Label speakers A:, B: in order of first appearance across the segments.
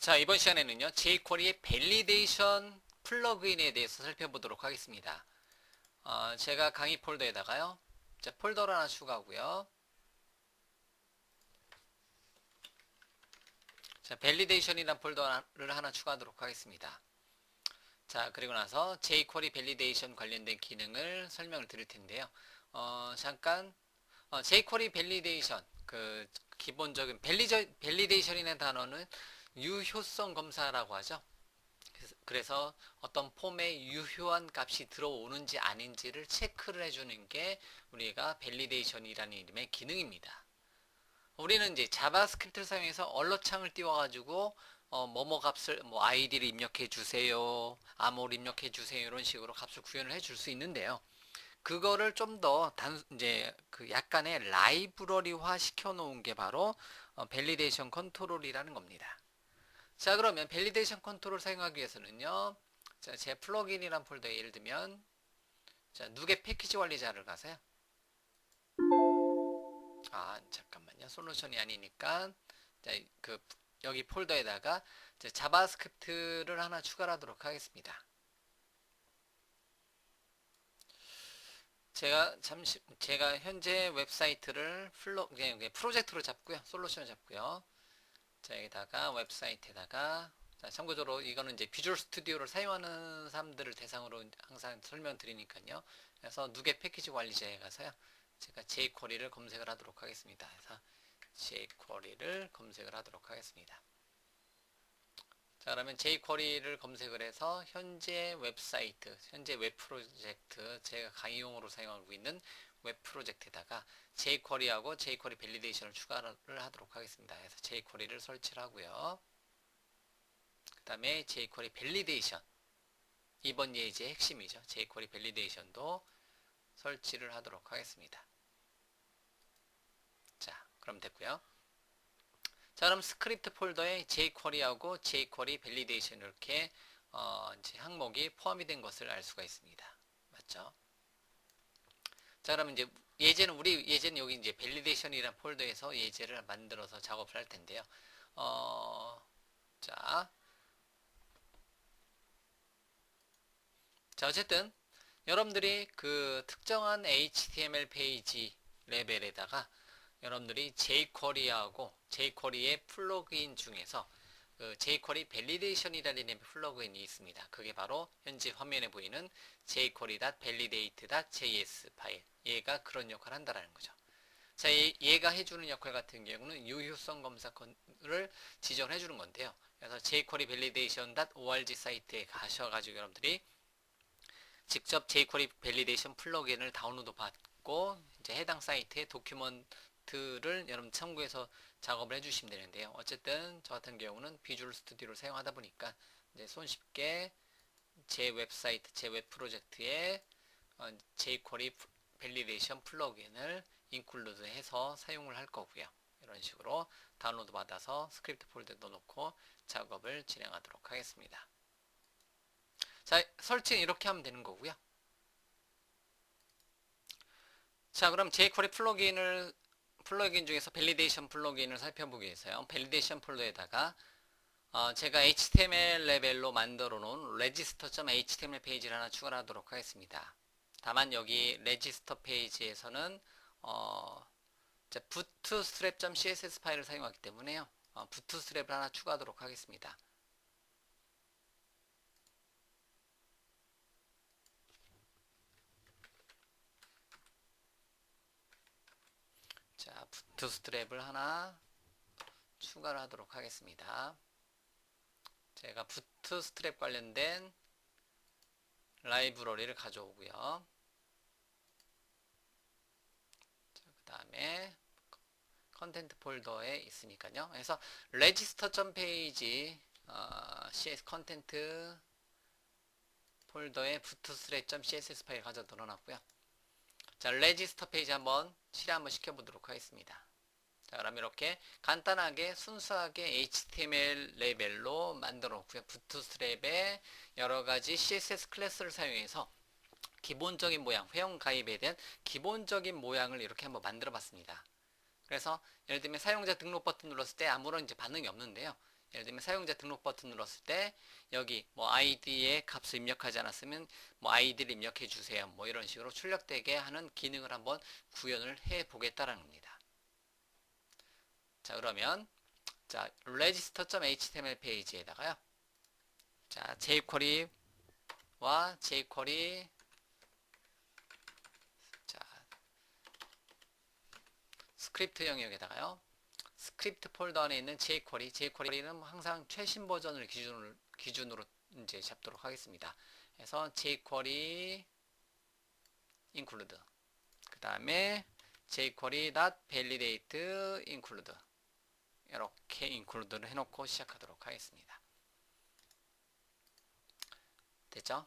A: 자, 이번 시간에는요, jQuery의 밸리데이션 플러그인에 대해서 살펴보도록 하겠습니다. 제가 강의 폴더에다가요, 자, 폴더를 하나 추가하고요. 자, 밸리데이션이란 폴더를 하나 추가하도록 하겠습니다. 자, 그리고 나서 jQuery 밸리데이션 관련된 기능을 설명을 드릴 텐데요. 잠깐, jQuery 밸리데이션, 그, 기본적인 밸리데이션이라는 단어는 유효성 검사라고 하죠. 그래서 어떤 폼에 유효한 값이 들어오는지 아닌지를 체크를 해주는 게 우리가 밸리데이션이라는 이름의 기능입니다. 우리는 이제 자바스크립트를 사용해서 언어창을 띄워가지고 뭐뭐 값을 뭐 아이디를 입력해 주세요, 암호를 입력해 주세요 이런 식으로 값을 구현을 해줄 수 있는데요. 그거를 좀 더 이제 그 약간의 라이브러리화 시켜 놓은 게 바로 밸리데이션 컨트롤이라는 겁니다. 자, 그러면 밸리데이션 컨트롤 사용하기 위해서는요. 자, 제 플러그인이란 폴더에 예를 들면 자, 누게 패키지 관리자를 가세요. 잠깐만요. 솔루션이 아니니까 자, 그 여기 폴더에다가 자바스크립트를 하나 추가하도록 하겠습니다. 제가 현재 웹사이트를 프로젝트로 잡고요. 솔루션을 잡고요. 자, 여기다가 웹사이트에다가 자, 참고적으로 이거는 이제 비주얼 스튜디오를 사용하는 사람들을 대상으로 항상 설명드리니까요. 그래서 누게 패키지 관리자에 가서요. 제가 jQuery를 검색을 하도록 하겠습니다. 그래서 jQuery를 검색을 하도록 하겠습니다. 자, 그러면 jQuery를 검색을 해서 현재 웹사이트, 현재 웹 프로젝트, 제가 강의용으로 사용하고 있는 웹 프로젝트에다가 jQuery하고 jQuery 밸리데이션을 추가를 하도록 하겠습니다. 그래서 jQuery를 설치를 하고요. 그 다음에 jQuery 밸리데이션, 이번 예제의 핵심이죠. jQuery 밸리데이션도 설치를 하도록 하겠습니다. 자, 그럼 됐고요. 자, 그럼 스크립트 폴더에 jQuery하고 jQuery 밸리데이션 이렇게 이제 항목이 포함이 된 것을 알 수가 있습니다. 맞죠? 자, 그러면 이제 예제는 여기 이제 밸리데이션이라는 폴더에서 예제를 만들어서 작업을 할 텐데요. 자, 어쨌든 여러분들이 그 특정한 HTML 페이지 레벨에다가 여러분들이 jQuery하고 jQuery의 플러그인 중에서 그 jQuery 밸리데이션이라는 플러그인이 있습니다. 그게 바로 현재 화면에 보이는 jQuery.validate.js 파일. 얘가 그런 역할을 한다는 거죠. 자, 얘가 해주는 역할 같은 경우는 유효성 검사를 지정을 해주는 건데요. 그래서 jQuery validation.org 사이트에 가셔가지고 여러분들이 직접 jQuery 밸리데이션 플러그인을 다운로드 받고 이제 해당 사이트의 도큐먼트를 여러분 참고해서 작업을 해주시면 되는데요. 어쨌든 저 같은 경우는 비주얼 스튜디오를 사용하다 보니까 이제 손쉽게 제 웹사이트, 제 웹 프로젝트에 jQuery 밸리데이션 플러그인을 인클루드 해서 사용을 할 거고요. 이런 식으로 다운로드 받아서 스크립트 폴더에 넣어놓고 작업을 진행하도록 하겠습니다. 자, 설치는 이렇게 하면 되는 거고요. 자, 그럼 jQuery 플러그인 중에서 밸리데이션 플러그인을 살펴보기 위해서요. 밸리데이션 폴더에다가 제가 HTML 레벨로 만들어 놓은 register.html 페이지를 하나 추가하도록 하겠습니다. 다만 여기 register 페이지에서는 bootstrap.css 파일을 사용하기 때문에요. bootstrap을 하나 추가하도록 하겠습니다. 자, bootstrap을 하나 추가를 하도록 하겠습니다. 제가 bootstrap 관련된 라이브러리를 가져오고요. 그 다음에 컨텐트 폴더에 있으니까요. 그래서 register.page CS 컨텐트 폴더에 bootstrap.css 파일 가져 넣어놨고요. 자, register 페이지 한번 실행 한번 시켜보도록 하겠습니다. 자, 그럼 이렇게 간단하게 순수하게 HTML 레벨로 만들어 놓고요. 부트스트랩에 여러 가지 CSS 클래스를 사용해서 기본적인 모양, 회원 가입에 대한 기본적인 모양을 이렇게 한번 만들어 봤습니다. 그래서 예를 들면 사용자 등록 버튼 눌렀을 때 아무런 이제 반응이 없는데요. 예를 들면 사용자 등록 버튼 눌렀을 때 여기 뭐 아이디에 값을 입력하지 않았으면 뭐 아이디를 입력해 주세요. 뭐 이런 식으로 출력되게 하는 기능을 한번 구현을 해 보겠다라는 겁니다. 자, 그러면 자, register.html 페이지에다가요. 자, jQuery와 jQuery 자, 스크립트 영역에다가요. 스크립트 폴더 안에 있는 jQuery는 항상 최신 버전을 기준으로 이제 잡도록 하겠습니다. 그래서 jQuery include 그 다음에 jQuery.validate include 이렇게 include를 해놓고 시작하도록 하겠습니다. 됐죠?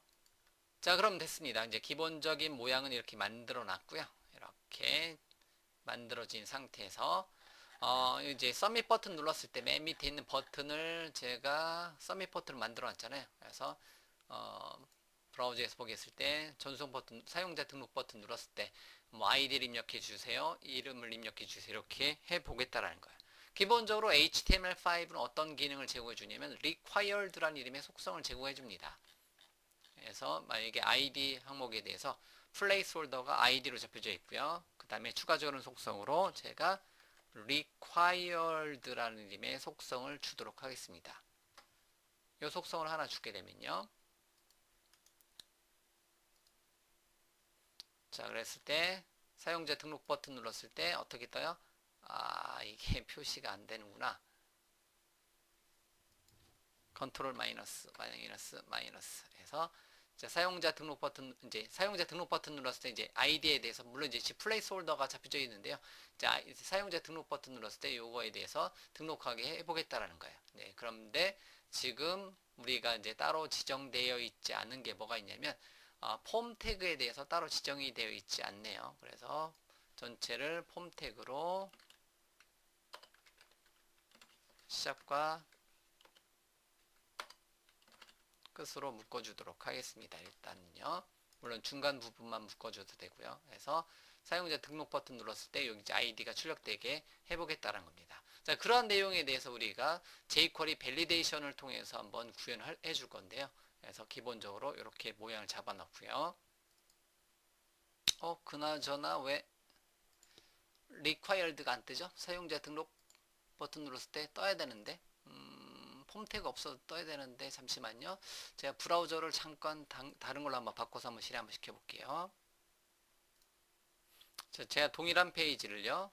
A: 자, 그럼 됐습니다. 이제 기본적인 모양은 이렇게 만들어 놨고요. 이렇게 만들어진 상태에서 이제 서밋 버튼 눌렀을 때 맨 밑에 있는 버튼을 제가 서밋 버튼을 만들어 놨잖아요. 그래서 브라우저에서 보겠을 때 전송 버튼, 사용자 등록 버튼 눌렀을 때 뭐 아이디를 입력해 주세요, 이름을 입력해 주세요, 이렇게 해 보겠다라는 거예요. 기본적으로 HTML5는 어떤 기능을 제공해 주냐면 required라는 이름의 속성을 제공해 줍니다. 그래서 만약에 ID 항목에 대해서 placeholder가 ID로 잡혀져 있고요. 그 다음에 추가적으로 속성으로 제가 required라는 이름의 속성을 주도록 하겠습니다. 이 속성을 하나 주게 되면요. 자, 그랬을 때 사용자 등록 버튼 눌렀을 때 어떻게 떠요? 아, 이게 표시가 안 되는구나. 컨트롤 마이너스 해서 자, 사용자 등록 버튼 눌렀을 때 이제 아이디에 대해서 물론 이제 플레이스홀더가 잡혀져 있는데요. 자, 사용자 등록 버튼 눌렀을 때 요거에 대해서 등록하게 해보겠다라는 거예요. 네, 그런데 지금 우리가 이제 따로 지정되어 있지 않은 게 뭐가 있냐면 폼 태그에 대해서 따로 지정이 되어 있지 않네요. 그래서 전체를 폼 태그로 시작과 끝으로 묶어주도록 하겠습니다. 일단은요. 물론 중간 부분만 묶어줘도 되고요. 그래서 사용자 등록 버튼 눌렀을 때 여기 이제 아이디가 출력되게 해보겠다는 겁니다. 자, 그러한 내용에 대해서 우리가 jQuery 밸리데이션을 통해서 한번 구현을 해줄 건데요. 그래서 기본적으로 이렇게 모양을 잡아놓고요. 그나저나 왜 required가 안 뜨죠? 사용자 등록 버튼 눌렀을 때 떠야 되는데 폼 태그 없어도 떠야 되는데 잠시만요. 제가 브라우저를 잠깐 다른 걸로 한번 바꿔서 한번 실행 한번 시켜볼게요. 제가 동일한 페이지를요.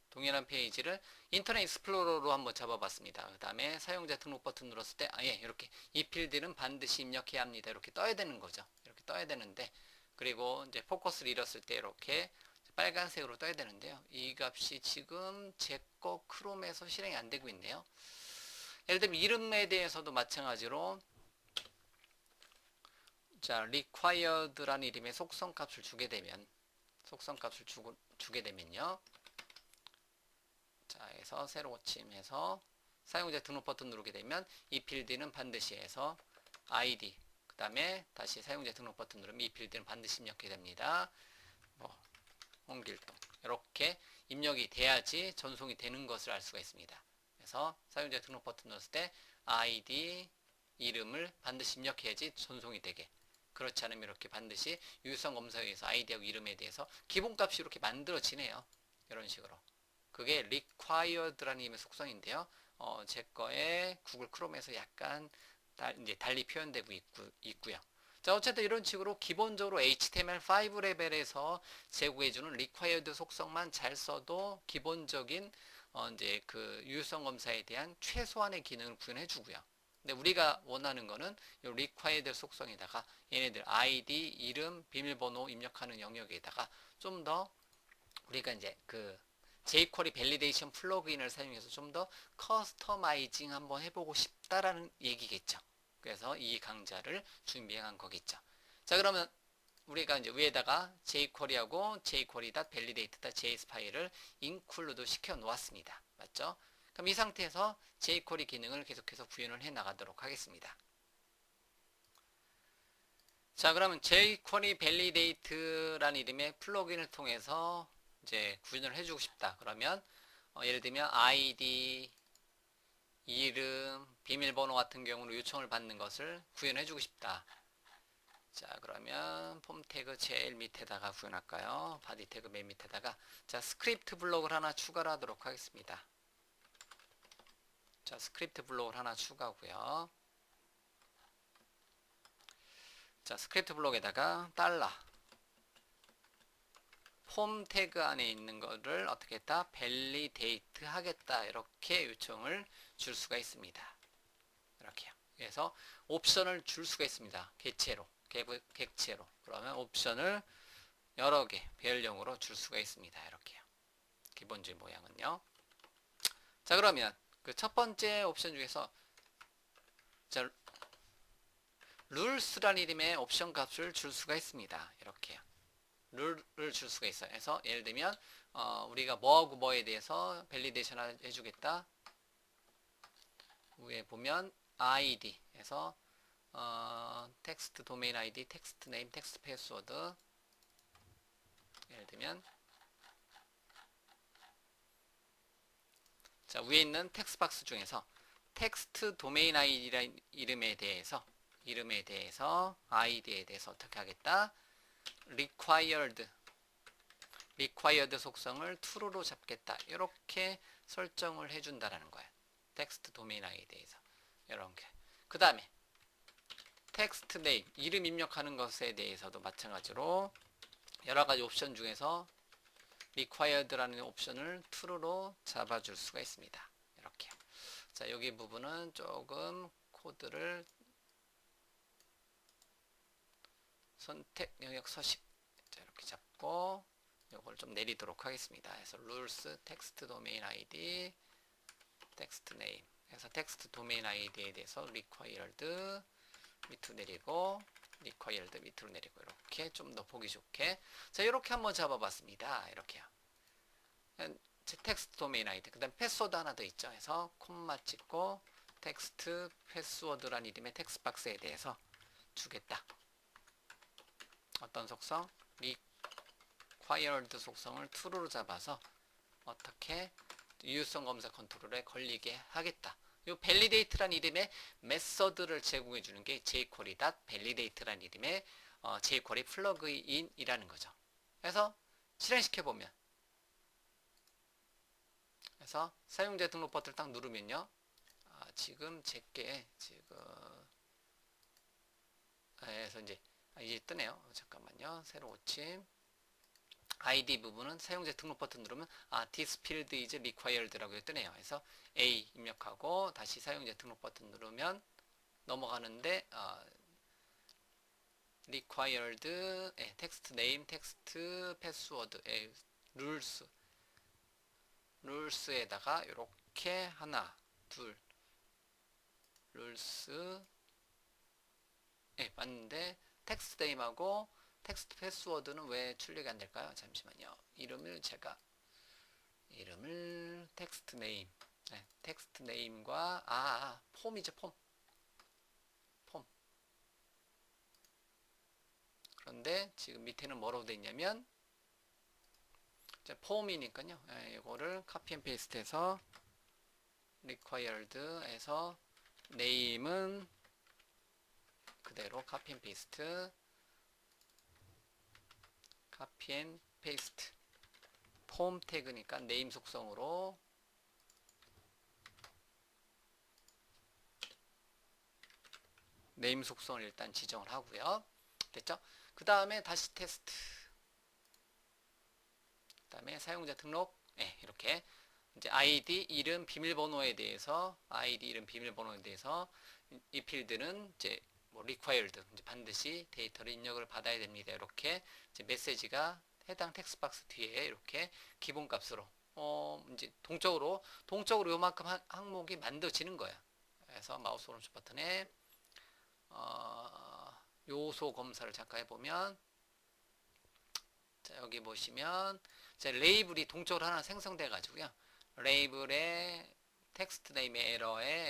A: 동일한 페이지를 인터넷 익스플로러로 한번 잡아봤습니다. 그 다음에 사용자 등록 버튼 눌렀을 때 예, 이렇게 이 필드는 반드시 입력해야 합니다. 이렇게 떠야 되는 거죠. 이렇게 떠야 되는데 그리고 이제 포커스를 잃었을 때 이렇게 빨간색으로 떠야 되는데요. 이 값이 지금 제 거 크롬에서 실행이 안 되고 있네요. 예를 들면 이름에 대해서도 마찬가지로 자, required라는 이름의 속성 값을 주게 되면요. 자, 해서 새로 고침해서 사용자 등록 버튼 누르게 되면 이 필드는 반드시 해서 ID 그 다음에 다시 사용자 등록 버튼 누르면 이 필드는 반드시 입력해야 됩니다. 뭐 홍길동 이렇게 입력이 돼야지 전송이 되는 것을 알 수가 있습니다. 그래서 사용자 등록 버튼 눌렀을 때 ID 이름을 반드시 입력해야지 전송이 되게, 그렇지 않으면 이렇게 반드시 유효성 검사에 의해서 아이디하고 이름에 대해서 기본값이 이렇게 만들어지네요. 이런 식으로 그게 required라는 이름의 속성인데요. 제 거에 구글 크롬에서 약간 이제 달리 표현되고 있고요. 자, 어쨌든 이런 식으로 기본적으로 HTML5 레벨에서 제공해주는 required 속성만 잘 써도 기본적인 이제 그 유효성 검사에 대한 최소한의 기능을 구현해주고요. 근데 우리가 원하는 거는 이 required 속성에다가 얘네들 ID, 이름, 비밀번호 입력하는 영역에다가 좀 더 우리가 이제 그 jQuery 밸리데이션 플러그인을 사용해서 좀 더 커스터마이징 한번 해보고 싶다라는 얘기겠죠. 그래서 이 강좌를 준비한 거겠죠. 자, 그러면 우리가 이제 위에다가 jQuery하고 jQuery.validate.js 파일을 include 시켜 놓았습니다. 맞죠? 그럼 이 상태에서 jQuery 기능을 계속해서 구현을 해 나가도록 하겠습니다. 자, 그러면 jQuery validate라는 이름의 플러그인을 통해서 이제 구현을 해주고 싶다. 그러면 예를 들면 ID 이름, 비밀번호 같은 경우로 요청을 받는 것을 구현해주고 싶다. 자, 그러면 폼 태그 제일 밑에다가 구현할까요? 바디 태그 맨 밑에다가. 자, 스크립트 블록을 하나 추가를 하도록 하겠습니다. 자, 스크립트 블록을 하나 추가하고요. 자, 스크립트 블록에다가 달러 폼 태그 안에 있는 거를 어떻게 했다? 밸리데이트 하겠다. 이렇게 요청을 줄 수가 있습니다. 이렇게요. 그래서 옵션을 줄 수가 있습니다. 객체로. 그러면 옵션을 여러 개 배열용으로 줄 수가 있습니다. 이렇게요. 기본적인 모양은요. 자, 그러면 그 첫 번째 옵션 중에서 자, 룰스라는 이름의 옵션 값을 줄 수가 있습니다. 이렇게요. 룰을 줄 수가 있어요. 그래서 예를 들면 우리가 뭐하고 뭐에 대해서 밸리데이션 해주겠다. 위에 보면 id 해서 텍스트 도메인 아이디, 텍스트 네임, 텍스트 패스워드. 예를 들면 자, 위에 있는 텍스트 박스 중에서 텍스트 도메인 아이디라는 이름에 대해서 아이디에 대해서 어떻게 하겠다? required 속성을 true로 잡겠다. 이렇게 설정을 해준다라는 거예요. 텍스트 도메인 아이디에서 이런 게. 그 다음에 텍스트 네임 이름 입력하는 것에 대해서도 마찬가지로 여러 가지 옵션 중에서 required라는 옵션을 true로 잡아줄 수가 있습니다. 이렇게. 자, 여기 부분은 조금 코드를 선택 영역 서식 자, 이렇게 잡고 이걸 좀 내리도록 하겠습니다. 그래서 rules text domain id text name 그래서 text domain id에 대해서 required 밑으로 내리고 required 밑으로 내리고 이렇게 좀 더 보기 좋게 자, 이렇게 한번 잡아봤습니다. 이렇게요. 텍스트 도메인 아이디 그 다음 패스워드 하나 더 있죠. 해서 콤마 찍고 텍스트 패스워드란 이름의 텍스트 박스에 대해서 주겠다. 어떤 속성? required 속성을 true로 잡아서 어떻게 유효성 검사 컨트롤에 걸리게 하겠다. 이 validate란 이름의 메서드를 제공해 주는 게 jQuery.validate란 이름의 jQuery 플러그인이라는 거죠. 그래서 실행시켜 보면 그래서 사용자 등록 버튼을 딱 누르면요. 지금 제게 지금 그래서 이제 뜨네요. 잠깐만요. 새로 고침 ID 부분은 사용자 등록 버튼 누르면 this field is required라고 뜨네요. 그래서 A 입력하고 다시 사용자 등록 버튼 누르면 넘어가는데 required text name, text password, rules에다가 이렇게 하나, 둘, rules 맞는데 텍스트 네임하고 텍스트 패스워드는 왜 출력이 안 될까요? 잠시만요. 이름을 텍스트 네임 텍스트 네임과 폼이죠. 폼 그런데 지금 밑에는 뭐라고 되어 있냐면 폼이니까요. 이거를 카피 앤 페이스트 해서 required 해서 name은 그대로 카피 앤 페이스트 폼 태그니까 네임 속성으로 네임 속성을 일단 지정을 하고요. 됐죠? 그 다음에 다시 테스트 그 다음에 사용자 등록 이렇게 이제 아이디 이름 비밀번호에 대해서 이 필드는 이제 required 이제 반드시 데이터를 입력을 받아야 됩니다. 이렇게 이제 메시지가 해당 텍스트 박스 뒤에 이렇게 기본값으로 이제 동적으로 요만큼 항목이 만들어지는 거야. 그래서 마우스 오른쪽 버튼에 요소 검사를 잠깐 해보면 자, 여기 보시면 자, 레이블이 동적으로 하나 생성돼 가지고요. 레이블의 텍스트 네임의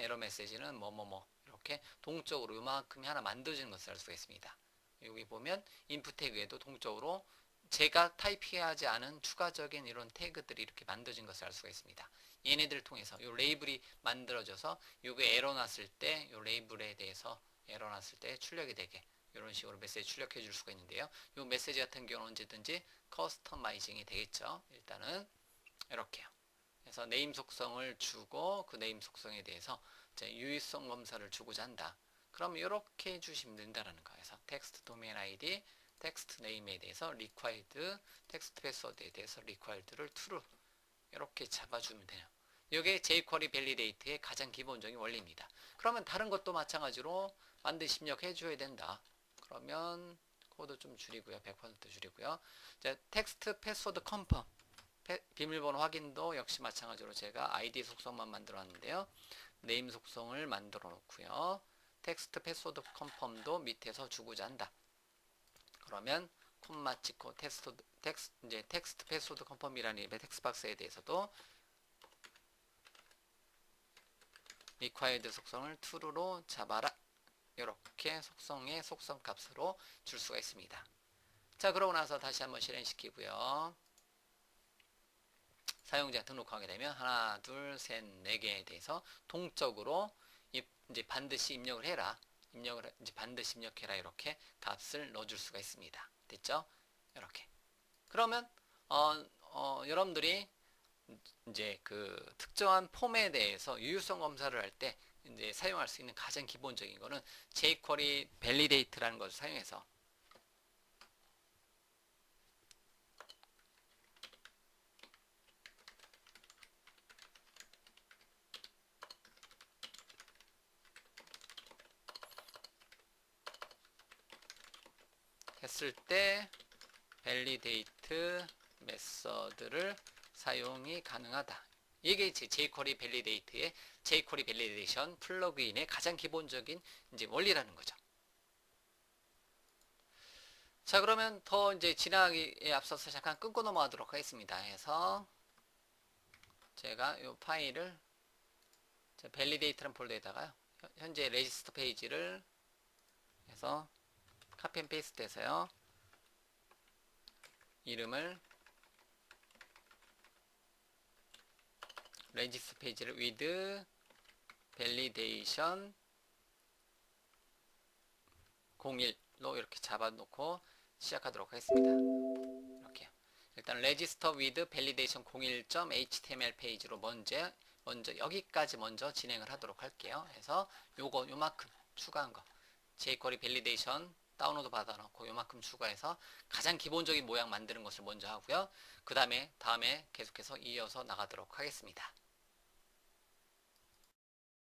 A: 에러 메시지는 뭐뭐뭐 이렇게 동적으로 요만큼이 하나 만들어지는 것을 알 수가 있습니다. 여기 보면 인풋 태그에도 동적으로 제가 타이핑하지 않은 추가적인 이런 태그들이 이렇게 만들어진 것을 알 수가 있습니다. 얘네들을 통해서 요 레이블이 만들어져서 요게 에러 났을 때 요 레이블에 대해서 에러 났을 때 출력이 되게 이런 식으로 메시지 출력해 줄 수가 있는데요. 요 메시지 같은 경우는 언제든지 커스터마이징이 되겠죠. 일단은 이렇게요. 그래서 네임 속성을 주고 그 네임 속성에 대해서 이제 유의성 검사를 주고자 한다. 그럼 이렇게 해주시면 된다라는 거예요. 그래서 텍스트 도메인 아이디, 텍스트 네임에 대해서 required, 텍스트 패스워드에 대해서 required를 true 이렇게 잡아주면 돼요. 이게 jQuery validate의 가장 기본적인 원리입니다. 그러면 다른 것도 마찬가지로 반드시 입력해 줘야 된다. 그러면 코드 좀 줄이고요. 100% 줄이고요. 이제 텍스트 패스워드 컨펌 비밀번호 확인도 역시 마찬가지로 제가 ID 속성만 만들어 놨는데요. 네임 속성을 만들어 놓고요. 텍스트 패스워드 컨펌도 밑에서 주고자 한다. 그러면 콤마 찍고 텍스트 패스워드 컨펌이라는 텍스트박스에 대해서도 required 속성을 true로 잡아라. 이렇게 속성의 속성 값으로 줄 수가 있습니다. 자, 그러고 나서 다시 한번 실행시키고요. 사용자 등록하게 되면 하나, 둘, 셋, 네 개에 대해서 동적으로 이제 반드시 입력을 해라. 이제 반드시 입력해라. 이렇게 값을 넣어줄 수가 있습니다. 됐죠? 이렇게. 그러면 여러분들이 이제 그 특정한 폼에 대해서 유효성 검사를 할 때 이제 사용할 수 있는 가장 기본적인 거는 jQuery validate라는 것을 사용해서 했을 때 validate 메서드를 사용이 가능하다. 이게 jQuery validate의 jQuery validation 플러그인의 가장 기본적인 이제 원리라는 거죠. 자, 그러면 더 이제 진행하기에 앞서서 잠깐 끊고 넘어가도록 하겠습니다. 해서 제가 이 파일을 validate라는 폴더에다가요. 현재 레지스터 페이지를 해서 카피 앤 페이스트 해서요. 이름을 레지스터 페이지를 with validation 01로 이렇게 잡아놓고 시작하도록 하겠습니다. 이렇게요. 일단 register with validation 01.html 페이지로 먼저 여기까지 먼저 진행을 하도록 할게요. 그래서 요만큼 추가한 거 jQuery validation 다운로드 받아놓고 요만큼 추가해서 가장 기본적인 모양 만드는 것을 먼저 하고요. 다음에 계속해서 이어서 나가도록 하겠습니다.